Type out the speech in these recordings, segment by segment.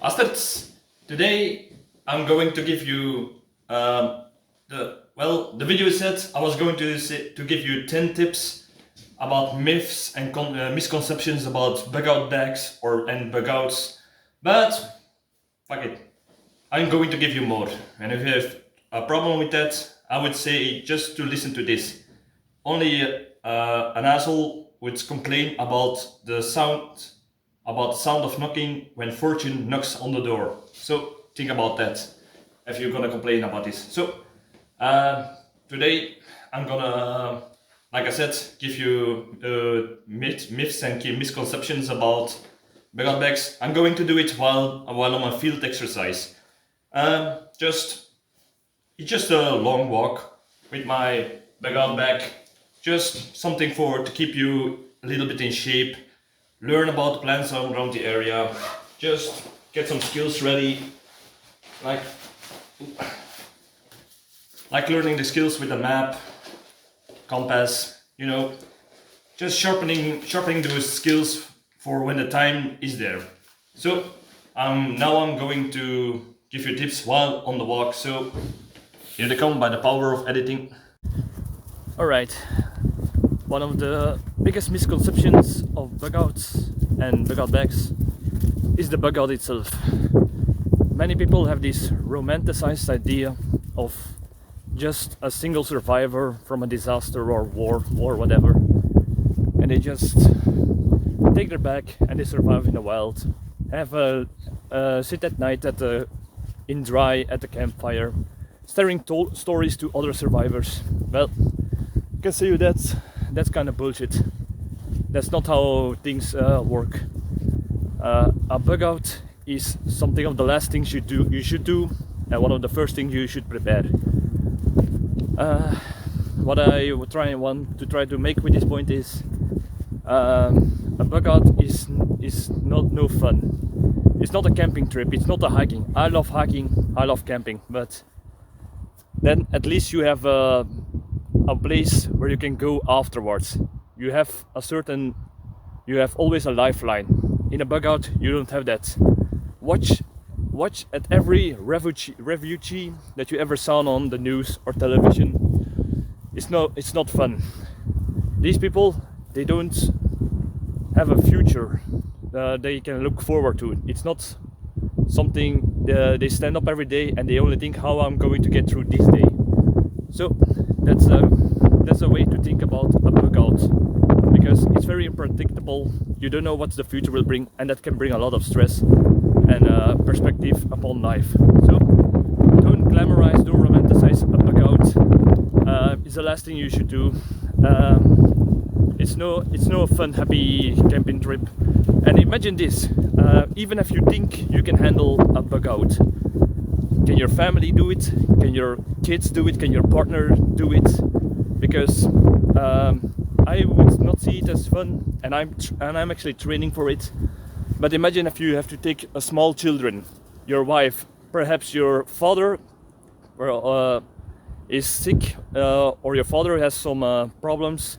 Bastards! Today I'm going to give you the video said I was going to give you 10 tips about myths and misconceptions about Bagot bags and Bagouts, but fuck it, I'm going to give you more. And if you have a problem with that, I would say just to listen to this. Only an asshole would complain about the sound of knocking when fortune knocks on the door. So think about that if you're gonna complain about this. So today I'm gonna, like I said, give you myths and misconceptions about Bagot bags. I'm going to do it while on a field exercise. It's just a long walk with my Bagot bag. Just something to keep you a little bit in shape. Learn about the plants around the area. Just get some skills ready, like learning the skills with the map, compass. You know, just sharpening those skills for when the time is there. So now I'm going to give you tips while on the walk. So here they come by the power of editing. All right. One of the biggest misconceptions of Bagouts and Bagot bags is the Bagot itself. Many people have this romanticized idea of just a single survivor from a disaster or war whatever, and they just take their bag and they survive in the wild, have a sit at night in dry at the campfire, telling stories to other survivors. Well, I can say that's kind of bullshit. That's not how things work. A bug out is something of the last things you should do, and one of the first things you should prepare. What I would try to make with this point is a bug out is no fun. It's not a camping trip. It's not a hiking. I love hiking. I love camping, but then at least you have a place where you can go afterwards. You have always a lifeline. In a bug out, you don't have that. Watch at every refugee that you ever saw on the news or television. It's not fun. These people, they don't have a future they can look forward to. It's not something they stand up every day and they only think how I'm going to get through this day. So that's a way to think about a bug out, because it's very unpredictable. You don't know what the future will bring, and that can bring a lot of stress and perspective upon life. So don't glamorize, don't romanticize a bug out. It's the last thing you should do. It's no fun, happy camping trip. And imagine this: even if you think you can handle a bug out, can your family do it? Can your kids do it? Can your partner do it? Because I would not see it as fun, and I'm actually training for it. But imagine if you have to take a small children, your wife, perhaps your father is sick, or your father has some problems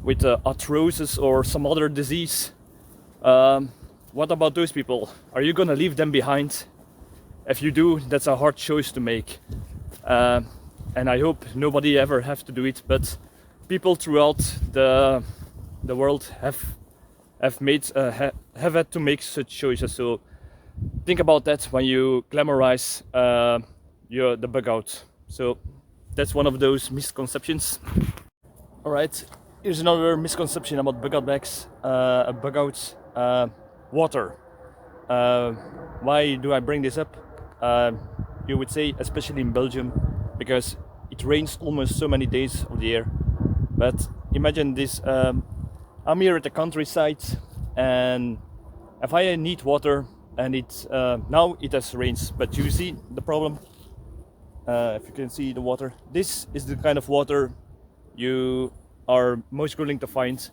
with arthrosis or some other disease. What about those people? Are you gonna leave them behind? If you do, that's a hard choice to make, and I hope nobody ever has to do it. But people throughout the world have had to make such choices. So think about that when you glamorize the bug out. So that's one of those misconceptions. All right, here's another misconception about bug out bags, bug outs. Water. Why do I bring this up? You would say, especially in Belgium, because it rains almost so many days of the year. But imagine this: I'm here at the countryside, and if I need water, and now it has rains, but you see the problem. If you can see the water, this is the kind of water you are most willing to find,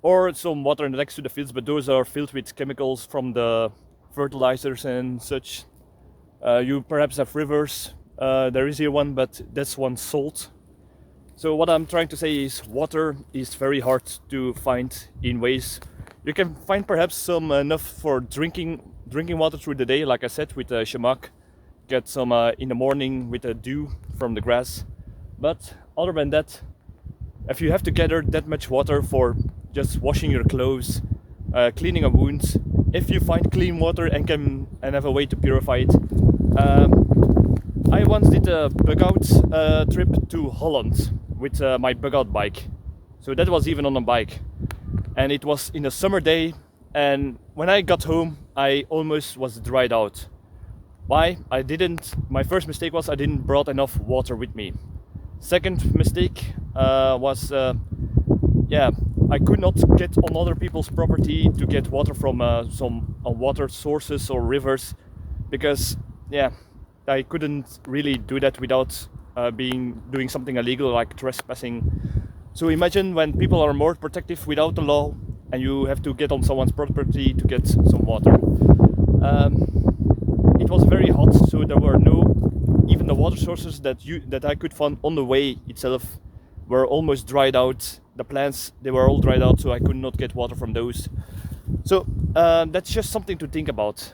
or some water next to the fields, but those are filled with chemicals from the fertilizers and such. You perhaps have rivers. There is here one, but that's one salt. So what I'm trying to say is water is very hard to find in ways. You can find perhaps some enough for drinking drinking water through the day, like I said, with shamak, get some in the morning with the dew from the grass. But other than that, if you have to gather that much water for just washing your clothes, cleaning a wound, if you find clean water and have a way to purify it. I once did a Bagot trip to Holland with my Bagot bike. So that was even on a bike. And it was in a summer day, and when I got home I almost was dried out. Why? My first mistake was I didn't brought enough water with me. Second mistake was I could not get on other people's property to get water from some water sources or rivers, because I couldn't really do that without doing something illegal like trespassing. So imagine when people are more protective without the law and you have to get on someone's property to get some water. It was very hot, so there were even the water sources that I could find on the way itself were almost dried out. The plants, they were all dried out, so I could not get water from those. So that's just something to think about.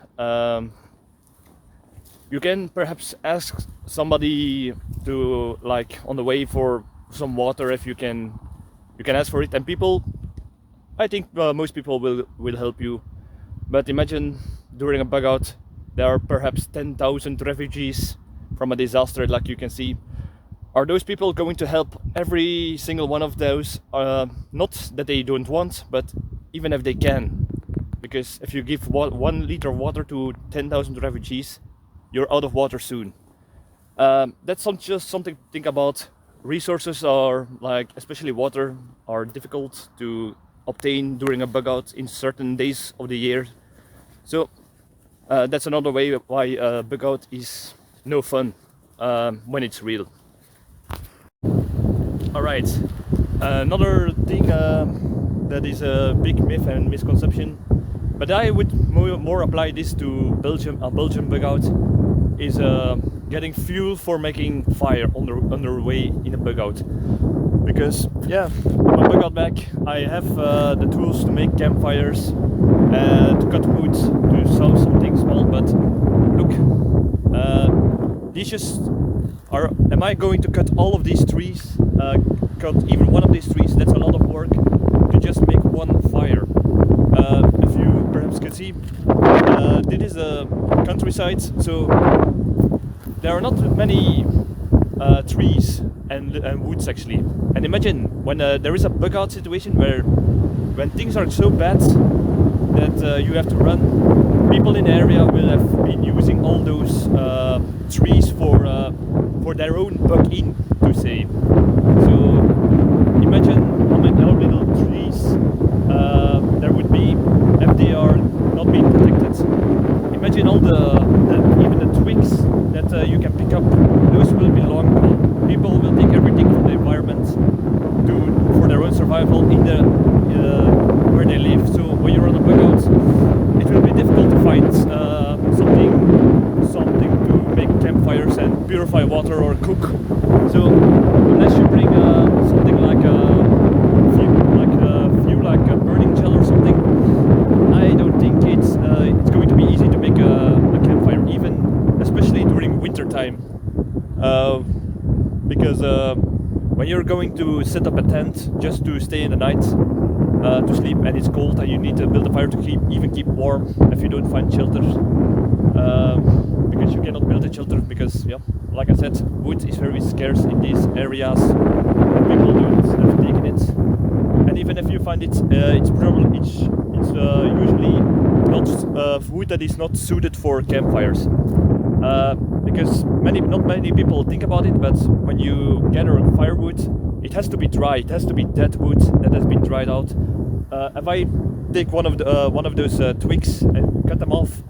You can perhaps ask somebody to, like, on the way for some water, if you can ask for it, and people, I think most people will help you. But imagine during a bug out there are perhaps 10,000 refugees from a disaster, like you can see. Are those people going to help every single one of those? Not that they don't want, but even if they can, because if you give 1 liter of water to 10,000 refugees, you're out of water soon. That's just something to think about. Resources are, like, especially water, are difficult to obtain during a bug out in certain days of the year. So that's another way why bug out is no fun when it's real. Alright, another thing that is a big myth and misconception, but I would more apply this to Belgium. A Belgian bug out is getting fuel for making fire on the way in a bug out. Because in my bug out bag I have the tools to make campfires, to cut wood, to saw something small. But look, these just are. Am I going to cut all of these trees? Cut even one of these trees? That's a lot of work to just make one fire. If you perhaps can see, this is a countryside, so there are not many trees and woods actually. And imagine when there is a bug out situation when things are so bad that you have to run, people in the area will have been using all those trees for their own bug in, to say. So imagine how little trees there would be if they are not being protected. Imagine all even the twigs that you can pick up. Those will be long gone. People will take everything from the environment for their own survival in the where they live. So when you're on a bug out, it will be difficult to find something to make campfires and purify water or cook. So unless you bring something like a burning gel or something, I don't think it's going to be easy to make a campfire, even especially during winter time, because when you're going to set up a tent just to stay in the night to sleep, and it's cold and you need to build a fire to keep warm if you don't find shelter, because you cannot build a shelter because, like I said, wood is very scarce in these areas. People don't have taken it, and even if you find it, it's usually not wood that is not suited for campfires, because not many people think about it. But when you gather firewood, it has to be dry. It has to be dead wood that has been dried out. If I take one of those twigs and cut them off,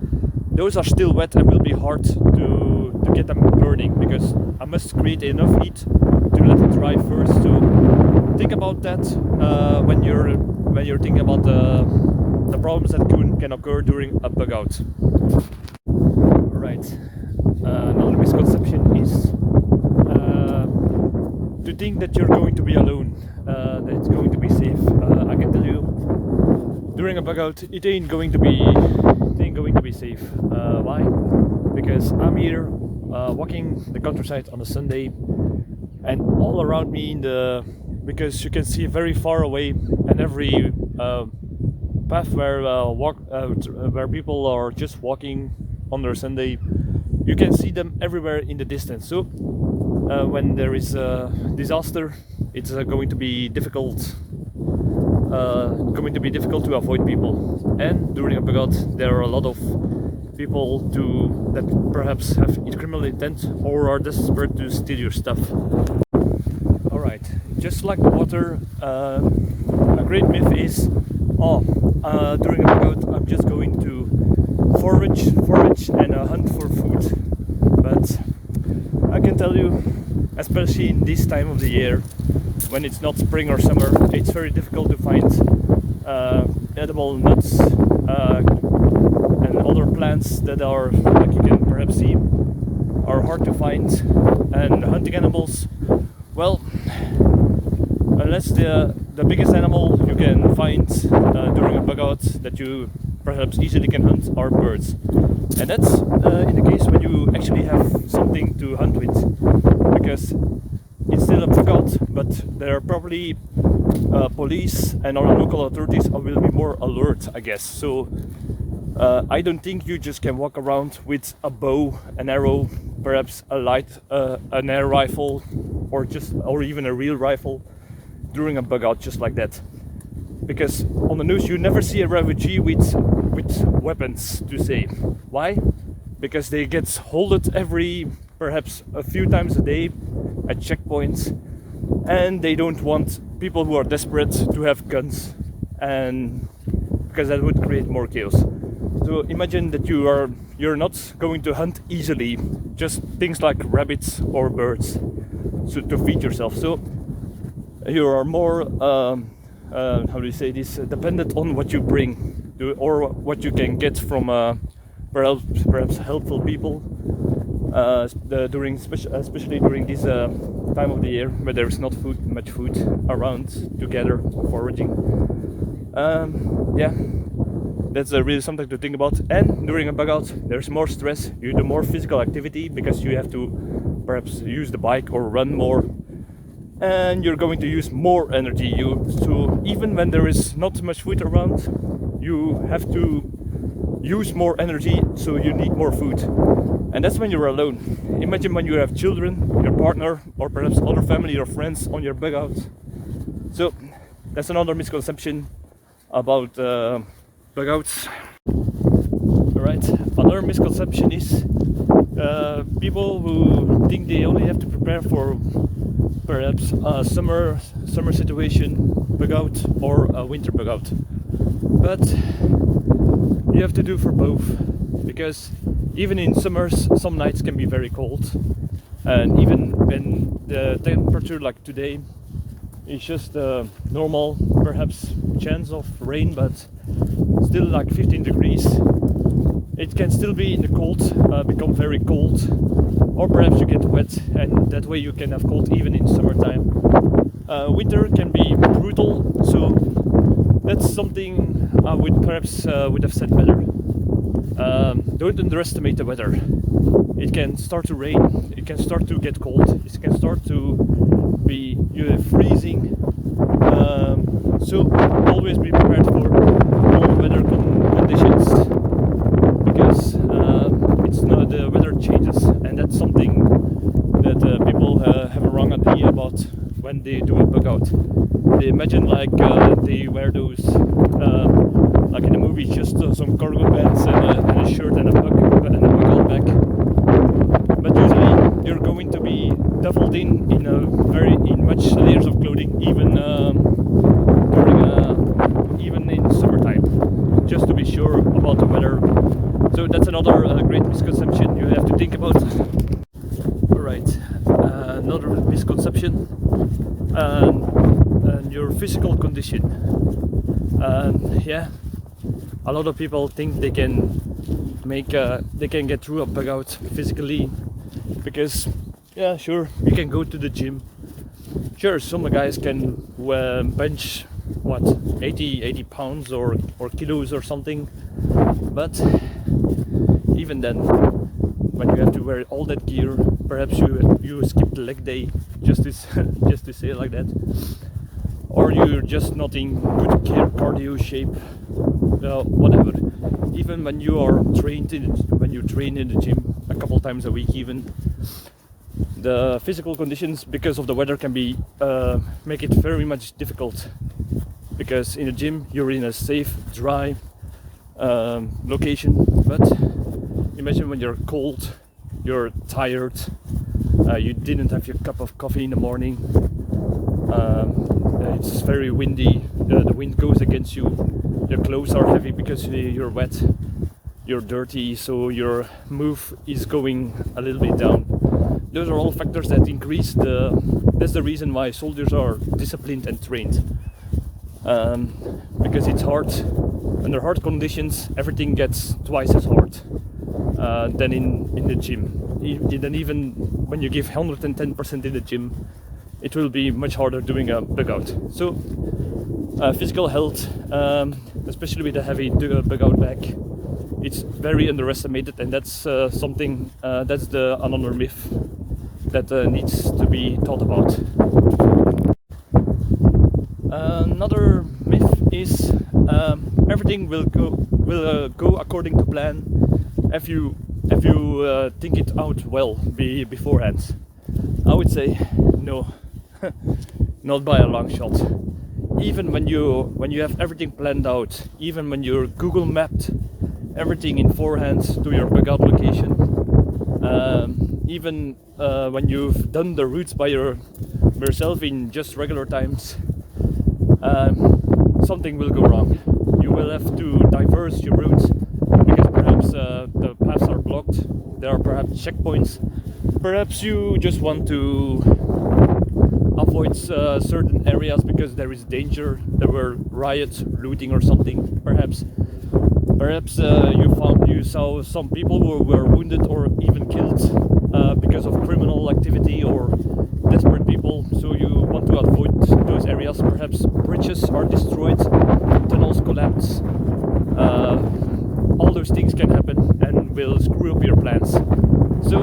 those are still wet and will be hard to get them burning, because I must create enough heat to let it dry first. So think about that when you're thinking about the problems that can occur during a bug out. Right. Another misconception is to think that you're going to be alone, that it's going to be safe. I can tell you, during a bug out, it ain't going to be think going to be safe. Why? Because I'm here walking the countryside on a Sunday, and all around me because you can see very far away, and every path where people are just walking on their Sunday, you can see them everywhere in the distance. So when there is a disaster, it's going to be difficult. To avoid people, and during a Bagot there are a lot of people that perhaps have criminal intent or are desperate to steal your stuff. Alright, just like the water, a great myth is, during a Bagot I'm just going to forage and hunt for food. But I can tell you, especially in this time of the year, when it's not spring or summer, it's very difficult to find edible nuts and other plants that are, like you can perhaps see, are hard to find. And hunting animals, well, unless the biggest animal you can find during a Bagot that you perhaps easily can hunt are birds. And that's in the case when you actually have something to hunt with, because it's still a Bagot, but there are probably police and our local authorities will be more alert, I guess. So I don't think you just can walk around with a bow, an arrow, perhaps an air rifle, or even a real rifle during a Bagot just like that. Because on the news you never see a refugee with weapons to say. Why? Because they get halted perhaps a few times a day at checkpoints, and they don't want people who are desperate to have guns, and because that would create more chaos. So imagine that you're not going to hunt easily, just things like rabbits or birds, so to feed yourself. So you are more how do you say this, dependent on what you bring or what you can get from perhaps helpful people. Especially during this time of the year where there is not much food around to gather foraging. Yeah, that's really something to think about. And during a Bagot there's more stress, you do more physical activity because you have to perhaps use the bike or run more, and you're going to use more energy. So even when there is not much food around, you have to use more energy, so you need more food. And that's when you're alone. Imagine when you have children, your partner, or perhaps other family or friends on your Bagot. So that's another misconception about Bagots. Alright, another misconception is people who think they only have to prepare for perhaps a summer situation Bagot or a winter Bagot. But you have to do for both, because even in summers some nights can be very cold, and even when the temperature like today is just a normal perhaps chance of rain, but still like 15 degrees, it can still be in the cold, become very cold, or perhaps you get wet, and that way you can have cold even in summertime. Winter can be brutal, so that's something I would perhaps would have said better. Don't underestimate the weather. It can start to rain, it can start to get cold, it can start to be freezing. So always be prepared for all weather conditions, because the weather changes, and that's something that people have a wrong idea about when they do a Bagot. They imagine like they wear those like in the movies, just some cargo pants and a shirt and a bucket back. But usually you're going to be duffled in much layers of clothing, even even in summertime, just to be sure about the weather. So that's another great misconception you have to think about. Alright, another misconception, and your physical condition. Yeah, a lot of people think they can get through a Bagot physically, because yeah, sure, you can go to the gym. Sure, some guys can bench what, 80 pounds or kilos or something. But even then, when you have to wear all that gear, perhaps you skip the leg day, just to say it like that, or you're just not in good cardio shape, whatever. Even when you are when you train in the gym a couple times a week, even the physical conditions because of the weather can be make it very much difficult, because in the gym you're in a safe, dry location. But imagine when you're cold, you're tired, you didn't have your cup of coffee in the morning, it's very windy, the wind goes against you, your clothes are heavy because you're wet, you're dirty, so your move is going a little bit down. Those are all factors that increase that's the reason why soldiers are disciplined and trained, because it's hard. Under hard conditions, everything gets twice as hard than in the gym. Then even when you give 110% in the gym, it will be much harder doing a Bagot. So physical health, especially with a heavy Bagot bag, it's very underestimated, and that's something that's another myth that needs to be thought about. Another myth is everything will go according to plan if you think it out well beforehand. I would say no, not by a long shot. Even when you have everything planned out, even when you're Google mapped everything in forehand to your Bagot location, even when you've done the routes by yourself in just regular times, something will go wrong. You will have to diverse your routes because perhaps the paths are blocked, there are perhaps checkpoints, perhaps you just want to avoid certain areas because there is danger, there were riots, looting or something, perhaps you saw some people who were wounded or even killed because of criminal activity or desperate people, so you want to avoid those areas. Perhaps bridges are destroyed, tunnels collapse, all those things can happen and will screw up your plans. So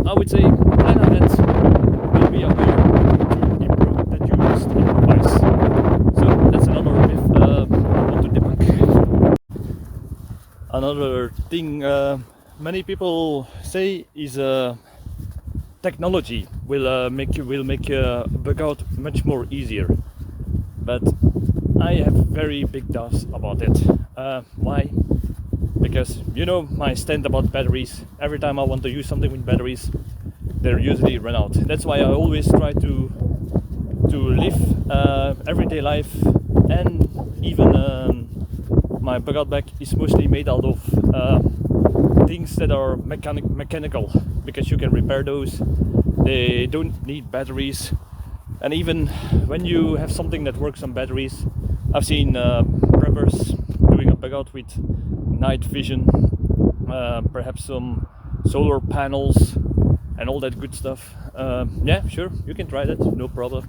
I would say plan ahead, will be aware that you must improvise. So that's another myth I want to debunk. Another thing many people say is technology will make Bagot much more easier, but I have very big doubts about it. Why? Because you know my stand about batteries. Every time I want to use something with batteries, they're usually run out. That's why I always try to live everyday life, and even my Bagot bag is mostly made out of things that are mechanical, because you can repair those. They don't need batteries, and even when you have something that works on batteries, I've seen preppers doing a Bagot with night vision, perhaps some solar panels and all that good stuff. Yeah, sure, you can try that, no problem,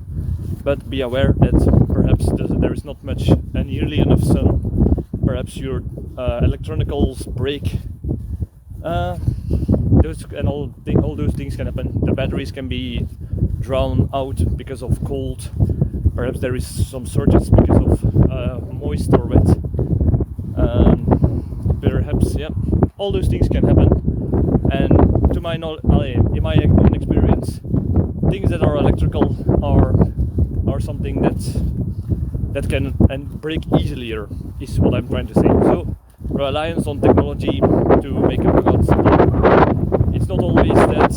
but be aware that perhaps there is not much and nearly enough sun. Perhaps your electronicals break. All those things can happen. The batteries can be drowned out because of cold. Perhaps there is some surges because of moist or wet. Perhaps, yeah, all those things can happen. And to my knowledge, in my own experience, things that are electrical are something that can break easier, is what I'm trying to say. So reliance on technology to make a Bagot simple, it's not always that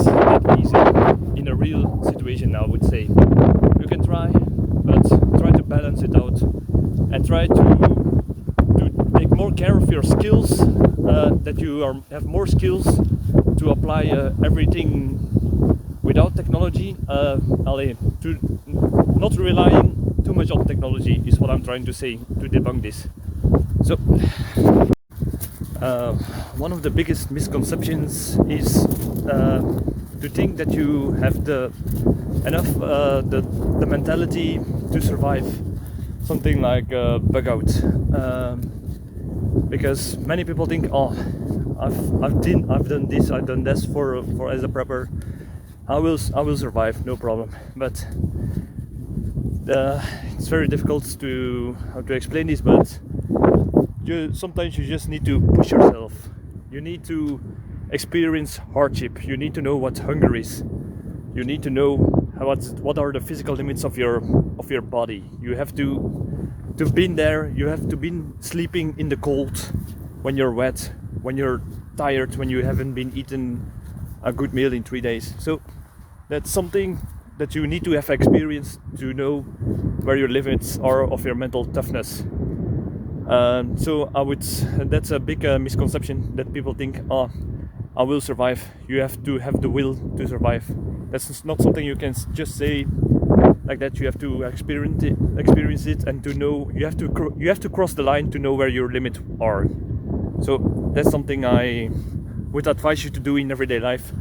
easy in a real situation. I would say you can try, but try to balance it out and try to take more care of your skills, that you have more skills to apply everything without technology, to not relying too much on technology, is what I'm trying to say to debunk this. So one of the biggest misconceptions is to think that you have the mentality to survive something like Bagot, because many people think, oh, I've done this, I've done this for as a prepper, I will survive, no problem. But it's very difficult to how to explain this, but sometimes you just need to push yourself. You need to experience hardship. You need to know what hunger is. You need to know what are the physical limits of your body. You have to have been there. You have to been sleeping in the cold, when you're wet, when you're tired, when you haven't been eaten a good meal in 3 days. So that's something that you need to have experienced to know where your limits are of your mental toughness. So that's a big misconception that people think, oh, I will survive. You have to have the will to survive. That's not something you can just say like that. You have to experience it, and to know you have to cross the line to know where your limits are. So that's something I would advise you to do in everyday life.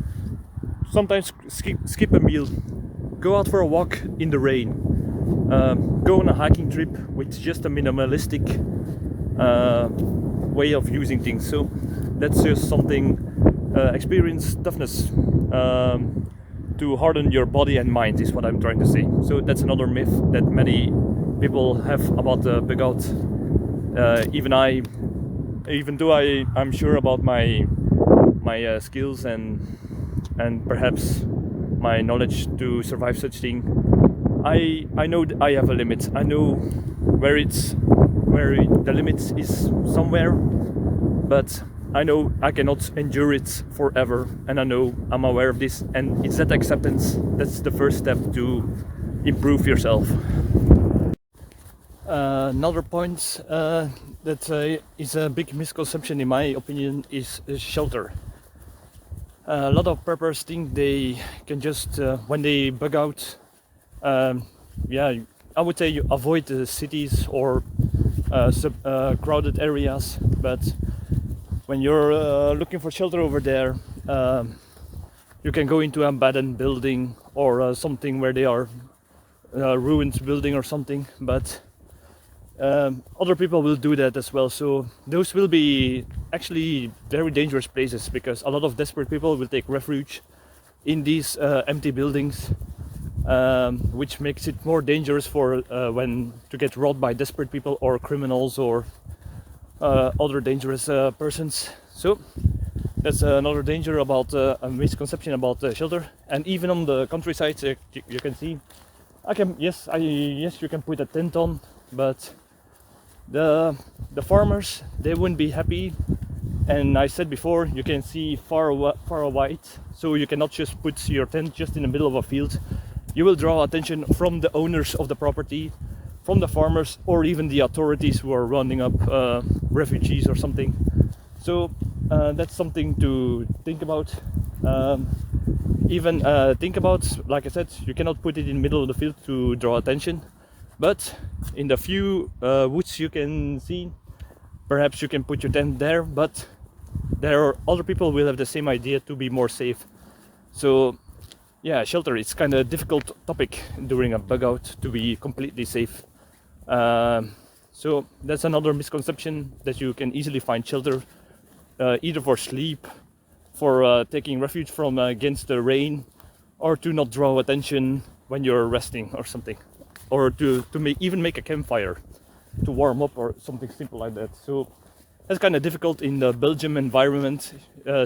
Sometimes skip a meal, go out for a walk in the rain, go on a hiking trip with just a minimalistic way of using things. So that's just something, experience toughness to harden your body and mind is what I'm trying to say. So that's another myth that many people have about the Bagot. Even though I'm sure about my skills and perhaps my knowledge to survive such thing, I know that I have a limit. I know where the limit is somewhere, but I know I cannot endure it forever, and I know I'm aware of this, and it's that acceptance that's the first step to improve yourself. Another point that is a big misconception in my opinion is shelter. A lot of preppers think they can just, when they bug out, I would say you avoid the cities or crowded areas, but when you're looking for shelter over there, you can go into an abandoned building or something where they are ruined building or something, but other people will do that as well. So those will be actually very dangerous places, because a lot of desperate people will take refuge in these empty buildings, which makes it more dangerous for when to get robbed by desperate people or criminals or other dangerous persons. So that's another danger about a misconception about shelter. And even on the countryside, you can see, yes, you can put a tent on, but the farmers, they wouldn't be happy. And I said before, you can see far wide, so you cannot just put your tent just in the middle of a field. You will draw attention from the owners of the property, from the farmers, or even the authorities who are rounding up refugees or something. So that's something to think about. Think about, like I said, you cannot put it in the middle of the field to draw attention, but in the few woods you can see, perhaps you can put your tent there, but there are other people will have the same idea to be more safe. So yeah, shelter is kind of a difficult topic during a bug out to be completely safe. So that's another misconception, that you can easily find shelter either for sleep, for taking refuge from against the rain, or to not draw attention when you're resting or something, or to even make a campfire to warm up or something simple like that. So that's kind of difficult in the Belgium environment,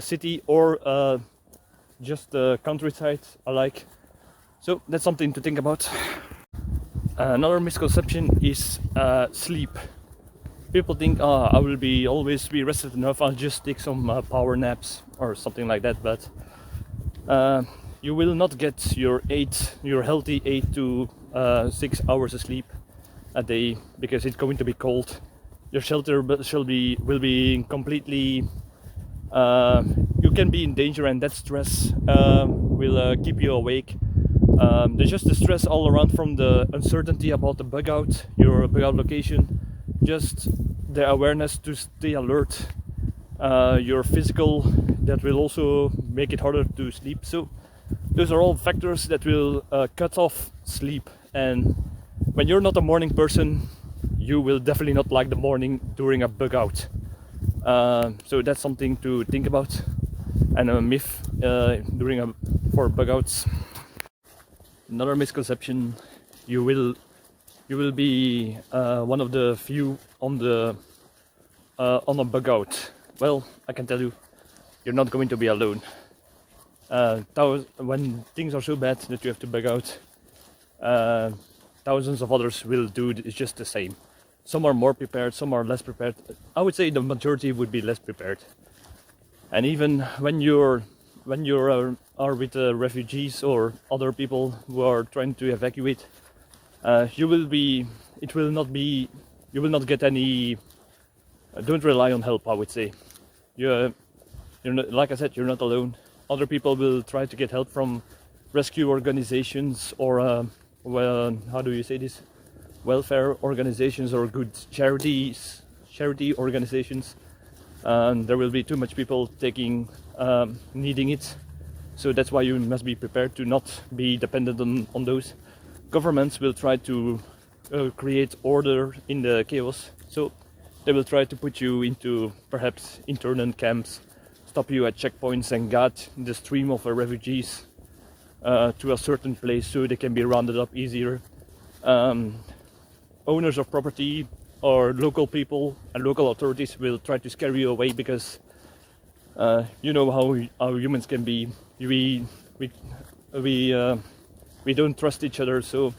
city or just the countryside alike. So that's something to think about. Another misconception is sleep. People think, I will always be rested enough, I'll just take some power naps or something like that, but you will not get your healthy 8 to 6 hours of sleep a day, because it's going to be cold. Your shelter will be completely, you can be in danger, and that stress will keep you awake. There's just the stress all around from the uncertainty about the bug out, your bug out location, just the awareness to stay alert, your physical, that will also make it harder to sleep. So those are all factors that will cut off sleep. And when you're not a morning person, you will definitely not like the morning during a bug out. So that's something to think about, and a myth for bug outs. Another misconception: you will be one of the few on a bug out. Well, I can tell you, you're not going to be alone. When things are so bad that you have to bug out, thousands of others will do it just the same. Some are more prepared, some are less prepared. I would say the majority would be less prepared. And even when you are with refugees or other people who are trying to evacuate, you will not get any. Don't rely on help. I would say, you're not, like I said, you're not alone. Other people will try to get help from rescue organizations or well, how do you say this? Welfare organizations or good charity organizations. And there will be too much people needing it. So that's why you must be prepared to not be dependent on those. Governments will try to create order in the chaos. So they will try to put you into perhaps internment camps, stop you at checkpoints and guide the stream of refugees to a certain place so they can be rounded up easier. Owners of property or local people and local authorities will try to scare you away because you know how humans can be. We don't trust each other, so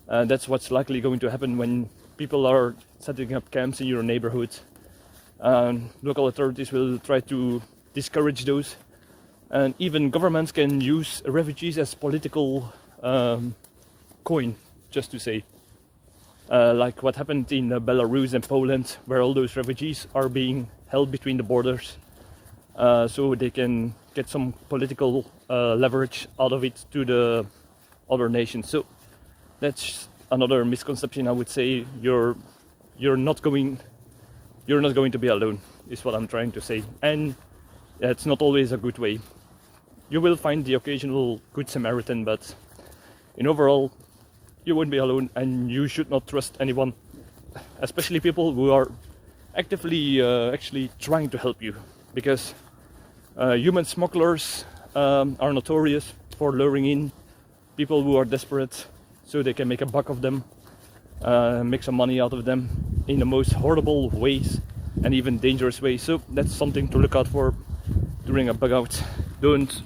that's what's likely going to happen when people are setting up camps in your neighborhood. Local authorities will try to discourage those, and even governments can use refugees as political coin, just to say. Like what happened in Belarus and Poland, where all those refugees are being held between the borders, so they can get some political leverage out of it to the other nations. So that's another misconception. I would say you're not going to be alone, is what I'm trying to say, and it's not always a good way. You will find the occasional good Samaritan, but in overall, you won't be alone, and you should not trust anyone, especially people who are actively actually trying to help you, because human smugglers are notorious for luring in people who are desperate so they can make a buck of them, make some money out of them in the most horrible ways and even dangerous ways. So that's something to look out for during a bug out. Don't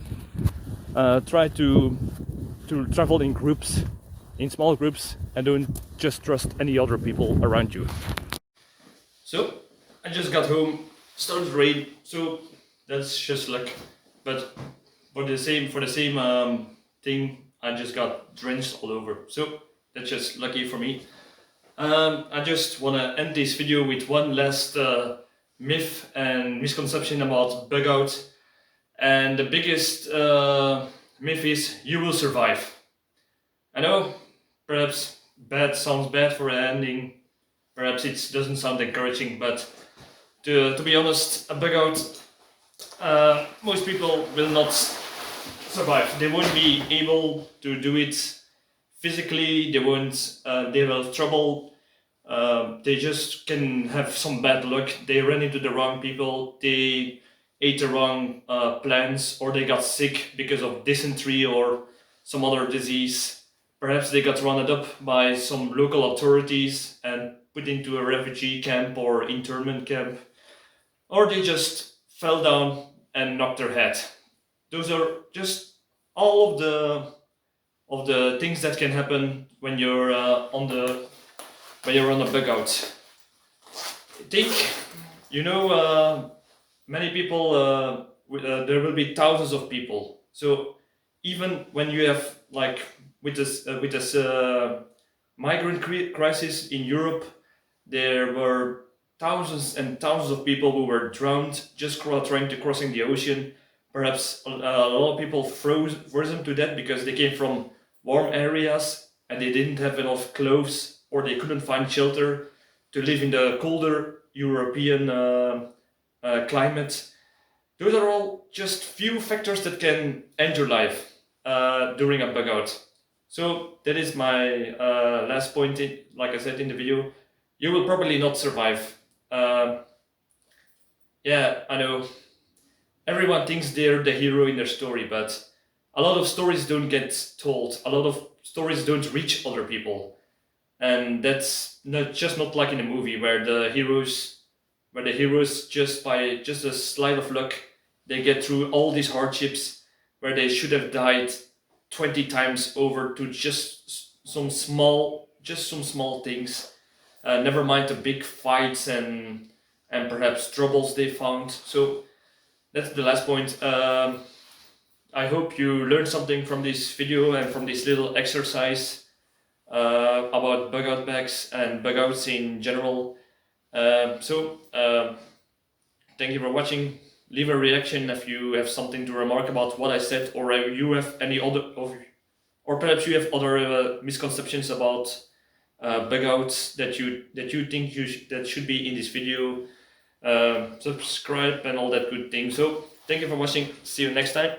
try to travel in groups, in small groups, and don't just trust any other people around you. So I just got home, started to rain, so that's just luck. But for the same thing, I just got drenched all over. So that's just lucky for me. I just want to end this video with one last myth and misconception about bug out. And the biggest myth is you will survive. I know, perhaps bad sounds bad for an ending. Perhaps it doesn't sound encouraging, but to be honest, a bug out, most people will not survive. They won't be able to do it physically. They won't. They will have trouble. They just can have some bad luck. They ran into the wrong people. They ate the wrong plants, or they got sick because of dysentery or some other disease. Perhaps they got rounded up by some local authorities and put into a refugee camp or internment camp, or they just fell down and knocked their head. Those are just all of the things that can happen when you're on a bug out. Think, many people. There will be thousands of people. So even when you have with this migrant crisis in Europe, there were thousands and thousands of people who were drowned just trying to crossing the ocean. Perhaps a lot of people frozen to death because they came from warm areas and they didn't have enough clothes, or they couldn't find shelter to live in the colder European climate. Those are all just few factors that can end your life during a bug out. So that is my last point. Like I said in the video, you will probably not survive. Yeah, I know. Everyone thinks they're the hero in their story, but a lot of stories don't get told. A lot of stories don't reach other people, and that's not like in a movie where the heroes just by just a sleight of luck they get through all these hardships where they should have died 20 times over to just some small things. Never mind the big fights and perhaps troubles they found. So that's the last point. I hope you learned something from this video and from this little exercise about bug out bags and bug outs in general. Thank you for watching. Leave a reaction if you have something to remark about what I said, or you have any other, or perhaps you have other misconceptions about bug outs that you think that should be in this video. Subscribe and all that good thing. So thank you for watching. See you next time.